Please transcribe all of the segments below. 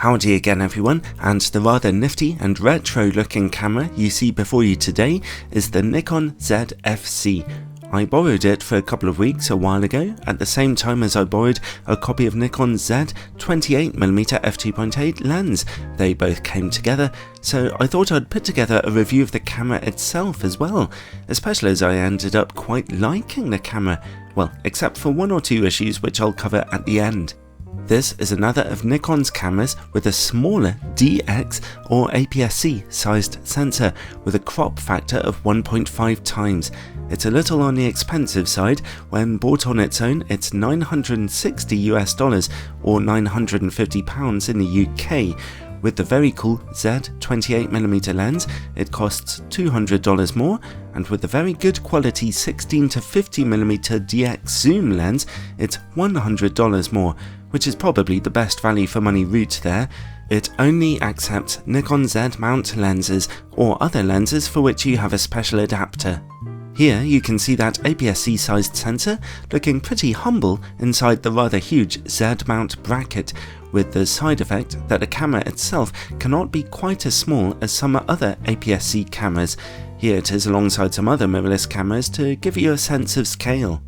Howdy again everyone, and the rather nifty and retro looking camera you see before you today is the Nikon ZF-C. I borrowed it for a couple of weeks a while ago, at the same time as I borrowed a copy of Nikon's Z 28mm f2.8 lens. They both came together, so I thought I'd put together a review of the camera itself as well, especially as I ended up quite liking the camera, well, except for one or two issues which I'll cover at the end. This is another of Nikon's cameras with a smaller DX or APS-C sized sensor with a crop factor of 1.5 times. It's a little on the expensive side. When bought on its own, it's $960 or £950 in the UK. With the very cool Z 28mm lens, it costs $200 more, and with the very good quality 16 to 50mm DX zoom lens, it's $100 more, which is probably the best value for money route there. It only accepts Nikon Z mount lenses or other lenses for which you have a special adapter. Here you can see that APS-C sized sensor looking pretty humble inside the rather huge Z mount bracket, with the side effect that the camera itself cannot be quite as small as some other APS-C cameras. Here it is alongside some other mirrorless cameras to give you a sense of scale.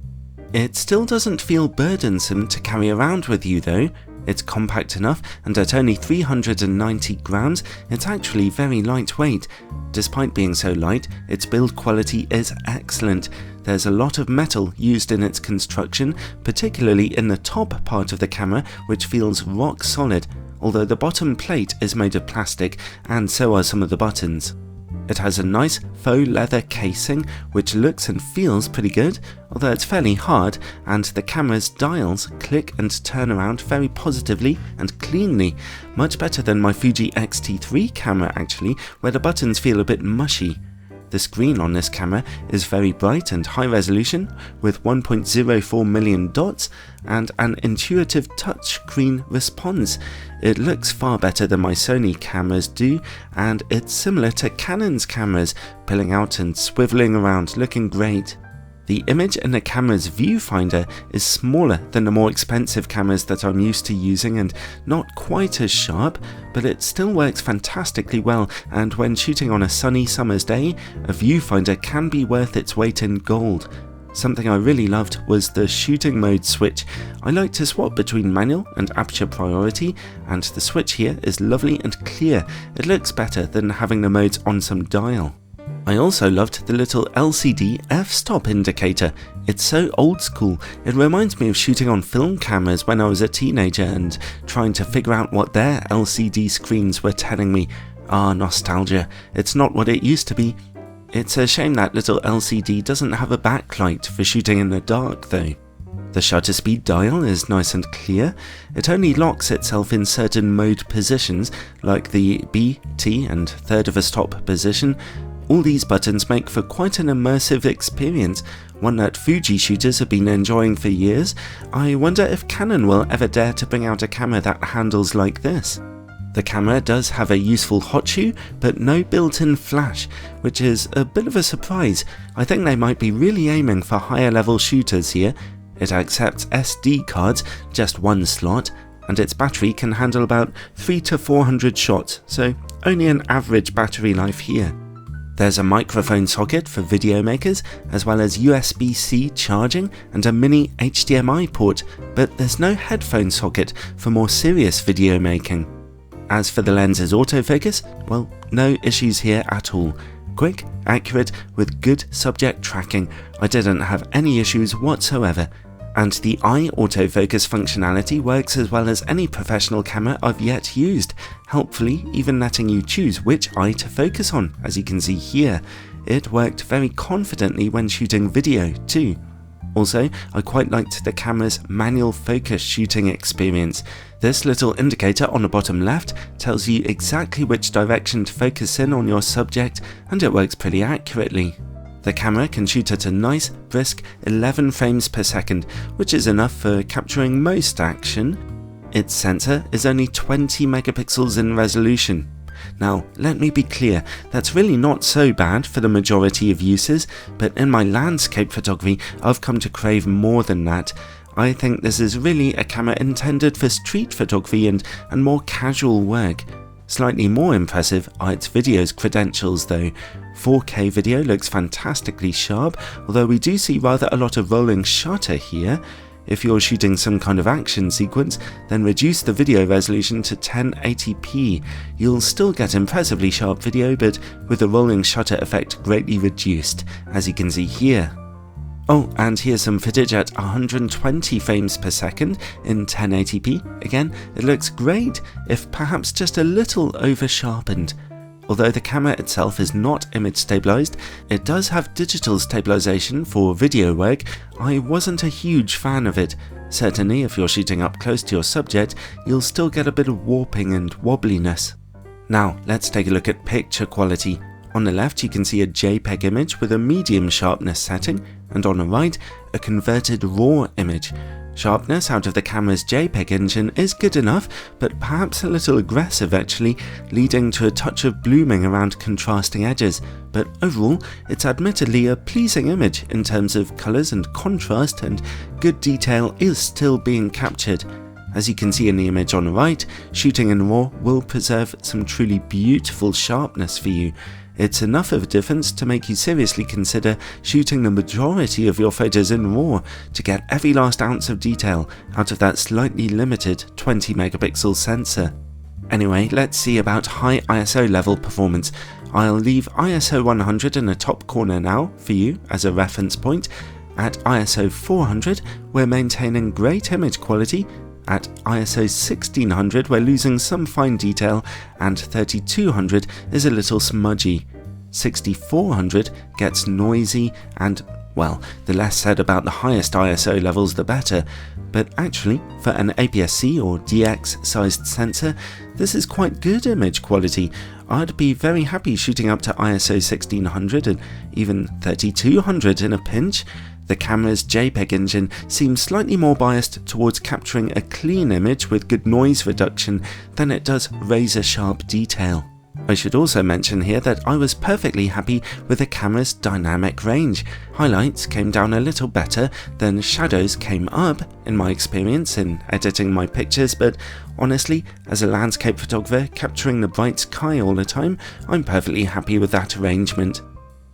It still doesn't feel burdensome to carry around with you though. It's compact enough, and at only 390 grams, it's actually very lightweight. Despite being so light, its build quality is excellent. There's a lot of metal used in its construction, particularly in the top part of the camera, which feels rock solid, although the bottom plate is made of plastic, and so are some of the buttons. It has a nice faux leather casing which looks and feels pretty good, although it's fairly hard, and the camera's dials click and turn around very positively and cleanly, much better than my Fuji X-T3 camera actually, where the buttons feel a bit mushy. The screen on this camera is very bright and high resolution with 1.04 million dots and an intuitive touchscreen response. It looks far better than my Sony cameras do, and it's similar to Canon's cameras, pilling out and swiveling around, looking great. The image in the camera's viewfinder is smaller than the more expensive cameras that I'm used to using and not quite as sharp, but it still works fantastically well, and when shooting on a sunny summer's day, a viewfinder can be worth its weight in gold. Something I really loved was the shooting mode switch. I like to swap between manual and aperture priority, and the switch here is lovely and clear. It looks better than having the modes on some dial. I also loved the little LCD f-stop indicator. It's so old school. It reminds me of shooting on film cameras when I was a teenager and trying to figure out what their LCD screens were telling me. Ah, nostalgia. It's not what it used to be. It's a shame that little LCD doesn't have a backlight for shooting in the dark though. The shutter speed dial is nice and clear. It only locks itself in certain mode positions, like the B, T and third of a stop position. All these buttons make for quite an immersive experience, one that Fuji shooters have been enjoying for years. I wonder if Canon will ever dare to bring out a camera that handles like this. The camera does have a useful hot shoe, but no built-in flash, which is a bit of a surprise. I think they might be really aiming for higher level shooters here. It accepts SD cards, just one slot, and its battery can handle about 300 to 400 shots, so only an average battery life here. There's a microphone socket for video makers, as well as USB-C charging and a mini HDMI port, but there's no headphone socket for more serious video making. As for the lens's autofocus, well, no issues here at all. Quick, accurate, with good subject tracking. I didn't have any issues whatsoever. And the eye autofocus functionality works as well as any professional camera I've yet used, helpfully even letting you choose which eye to focus on, as you can see here. It worked very confidently when shooting video too. Also, I quite liked the camera's manual focus shooting experience. This little indicator on the bottom left tells you exactly which direction to focus in on your subject, and it works pretty accurately. The camera can shoot at a nice, brisk 11 frames per second, which is enough for capturing most action. Its sensor is only 20 megapixels in resolution. Now, let me be clear, that's really not so bad for the majority of uses, but in my landscape photography, I've come to crave more than that. I think this is really a camera intended for street photography and more casual work. Slightly more impressive are its video's credentials though. 4K video looks fantastically sharp, although we do see rather a lot of rolling shutter here. If you're shooting some kind of action sequence, then reduce the video resolution to 1080p. You'll still get impressively sharp video, but with the rolling shutter effect greatly reduced, as you can see here. Oh, and here's some footage at 120 frames per second in 1080p. Again, it looks great, if perhaps just a little over-sharpened. Although the camera itself is not image stabilized, it does have digital stabilization for video work. I wasn't a huge fan of it. Certainly, if you're shooting up close to your subject, you'll still get a bit of warping and wobbliness. Now, let's take a look at picture quality. On the left, you can see a JPEG image with a medium sharpness setting, and on the right, a converted RAW image. Sharpness out of the camera's JPEG engine is good enough, but perhaps a little aggressive actually, leading to a touch of blooming around contrasting edges. But overall, it's admittedly a pleasing image in terms of colours and contrast, and good detail is still being captured. As you can see in the image on the right, shooting in RAW will preserve some truly beautiful sharpness for you. It's enough of a difference to make you seriously consider shooting the majority of your photos in RAW to get every last ounce of detail out of that slightly limited 20 megapixel sensor. Anyway, let's see about high ISO level performance. I'll leave ISO 100 in the top corner now for you as a reference point. At ISO 400, we're maintaining great image quality. At ISO 1600 we're losing some fine detail, and 3200 is a little smudgy. 6400 gets noisy, and well, the less said about the highest ISO levels the better, but actually for an APS-C or DX sized sensor, this is quite good image quality. I'd be very happy shooting up to ISO 1600 and even 3200 in a pinch. The camera's JPEG engine seems slightly more biased towards capturing a clean image with good noise reduction than it does razor-sharp detail. I should also mention here that I was perfectly happy with the camera's dynamic range. Highlights came down a little better than shadows came up, in my experience in editing my pictures, but honestly, as a landscape photographer capturing the bright sky all the time, I'm perfectly happy with that arrangement.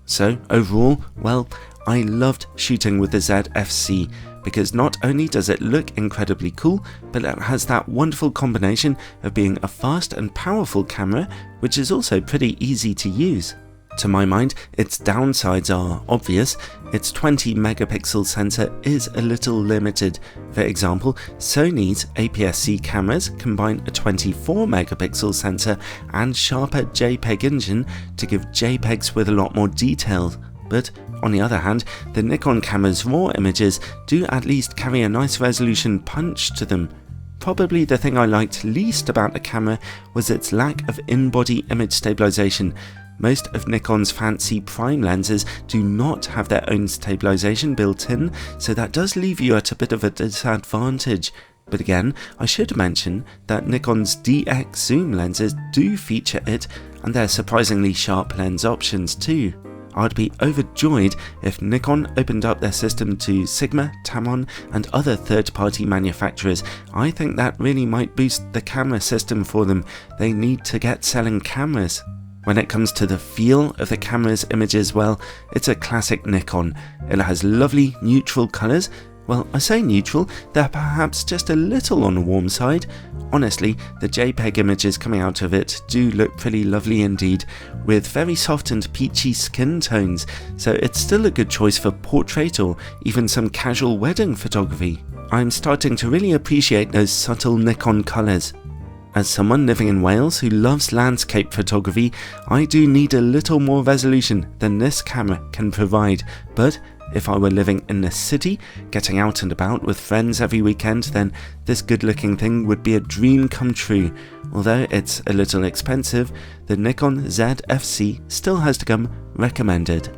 So overall, well, I loved shooting with the ZF-C because not only does it look incredibly cool, but it has that wonderful combination of being a fast and powerful camera, which is also pretty easy to use. To my mind, its downsides are obvious. Its 20 megapixel sensor is a little limited. For example, Sony's APS-C cameras combine a 24 megapixel sensor and sharper JPEG engine to give JPEGs with a lot more detail. But on the other hand, the Nikon camera's RAW images do at least carry a nice resolution punch to them. Probably the thing I liked least about the camera was its lack of in-body image stabilization. Most of Nikon's fancy prime lenses do not have their own stabilization built in, so that does leave you at a bit of a disadvantage. But again, I should mention that Nikon's DX zoom lenses do feature it, and they're surprisingly sharp lens options too. I'd be overjoyed if Nikon opened up their system to Sigma, Tamron and other third-party manufacturers. I think that really might boost the camera system for them. They need to get selling cameras. When it comes to the feel of the camera's images, well, it's a classic Nikon. It has lovely neutral colours. Well, I say neutral, they're perhaps just a little on the warm side. Honestly, the JPEG images coming out of it do look pretty lovely indeed, with very soft and peachy skin tones, so it's still a good choice for portrait or even some casual wedding photography. I'm starting to really appreciate those subtle Nikon colours. As someone living in Wales who loves landscape photography, I do need a little more resolution than this camera can provide, but if I were living in the city, getting out and about with friends every weekend, then this good-looking thing would be a dream come true. Although it's a little expensive, the Nikon ZF-C still has to come recommended.